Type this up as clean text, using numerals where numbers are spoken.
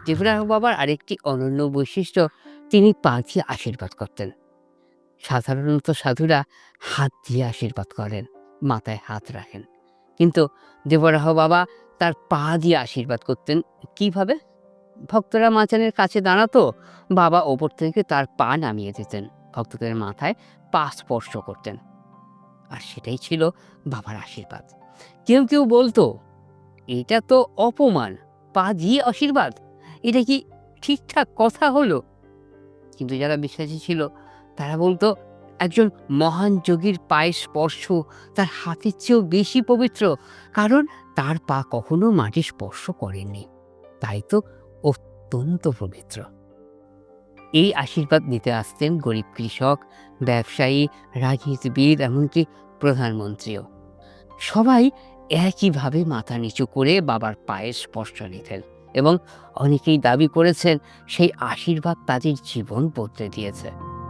ত্রিপুরা বাবার আরেকটি অনন্য বৈশিষ্ট্য, তিনি পা দিয়ে আশীর্বাদ করতেন। সাধারণত সাধুরা হাত দিয়ে আশীর্বাদ করেন, মাথায় হাত রাখেন, কিন্তু দেবরাহ বাবা তার পা দিয়ে আশীর্বাদ করতেন। কিভাবে? ভক্তরা মাচানের কাছে দাঁড়াতো, বাবা ওপর থেকে তার পা নামিয়ে দিতেন, ভক্তদের মাথায় পা স্পর্শ করতেন, আর সেটাই ছিল বাবার আশীর্বাদ। কেউ কেউ বলতো, এটা তো অপমান, পা দিয়ে আশীর্বাদ, এটা কি ঠিকঠাক কথা হলো? কিন্তু যারা বিশ্বাসী ছিল তারা বলতো, একজন মহান যোগীর পায়ের স্পর্শ তার হাতের চেয়েও বেশি পবিত্র, কারণ তার পা কখনো মাটি স্পর্শ করেননি, তাই তো অত্যন্ত পবিত্র। এই আশীর্বাদ নিতে আসতেন গরিব কৃষক, ব্যবসায়ী, রাজনীতিবিদ, এমনকি প্রধানমন্ত্রীও। সবাই একইভাবে মাথা নিচু করে বাবার পায়ের স্পর্শ নিতেন, এবং অনেকেই দাবি করেছেন সেই আশীর্বাদ তাদের জীবন বদলে দিয়েছে।